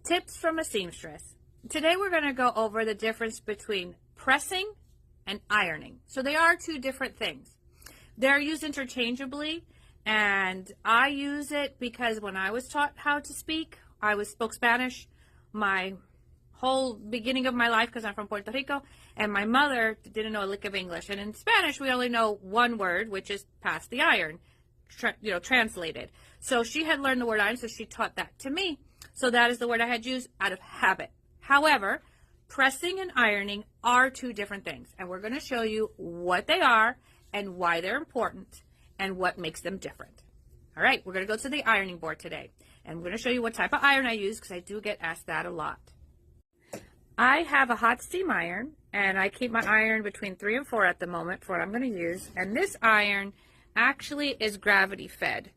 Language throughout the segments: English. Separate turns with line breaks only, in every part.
Tips from a seamstress. Today we're going to go over the difference between pressing and ironing. So they are two different things. They're used interchangeably, and I use it because when I was taught how to speak, I spoke Spanish my whole beginning of my life because I'm from Puerto Rico, and my mother didn't know a lick of English. And in Spanish, we only know one word, which is pass the iron, translated. So she had learned the word iron, so she taught that to me. So that is the word I had used out of habit. However, pressing and ironing are two different things, and we're going to show you what they are and why they're important and what makes them different. All right, we're going to go to the ironing board today, and we're going to show you what type of iron I use because I do get asked that a lot. I have a hot steam iron, and I keep my iron between 3 and 4 at the moment for what I'm going to use, and this iron actually is gravity fed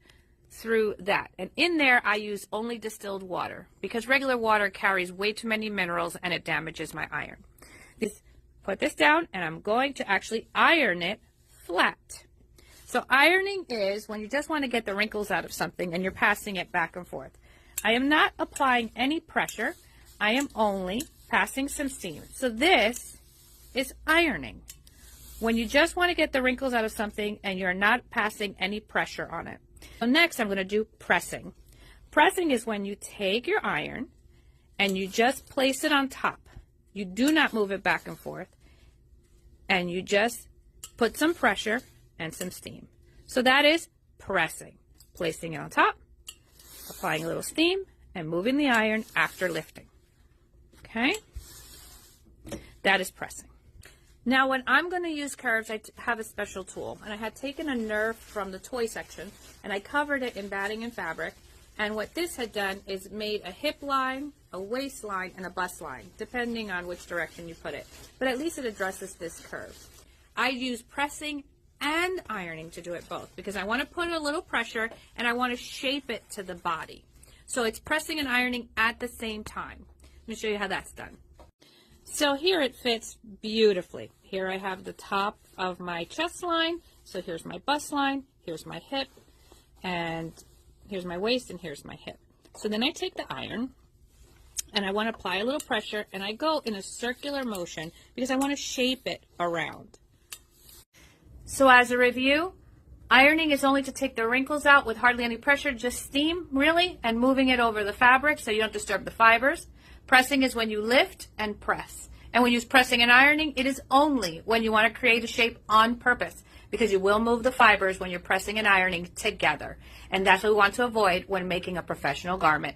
through that, and in there I use only distilled water because regular water carries way too many minerals and it damages my iron. Just put this down, and I'm going to actually iron it flat. So ironing is when you just want to get the wrinkles out of something and you're passing it back and forth. I am not applying any pressure. I am only passing some steam. So this is ironing. When you just want to get the wrinkles out of something and you're not passing any pressure on it. So next I'm going to do pressing. Pressing is when you take your iron and you just place it on top. You do not move it back and forth, and you just put some pressure and some steam. So that is pressing. Placing it on top, applying a little steam, and moving the iron after lifting. Okay? That is pressing. Now when I'm going to use curves, I have a special tool, and I had taken a Nerf from the toy section and I covered it in batting and fabric, and what this had done is made a hip line, a waist line, and a bust line depending on which direction you put it, but at least it addresses this curve. I use pressing and ironing to do it both because I want to put a little pressure and I want to shape it to the body. So it's pressing and ironing at the same time. Let me show you how that's done. So here it fits beautifully. Here I have the top of my chest line. So here's my bust line, here's my hip, and here's my waist, and here's my hip. So then I take the iron and I want to apply a little pressure, and I go in a circular motion because I want to shape it around. So as a review, ironing is only to take the wrinkles out with hardly any pressure, just steam really, and moving it over the fabric so you don't disturb the fibers. Pressing is when you lift and press. And when you use pressing and ironing, it is only when you want to create a shape on purpose because you will move the fibers when you're pressing and ironing together. And that's what we want to avoid when making a professional garment.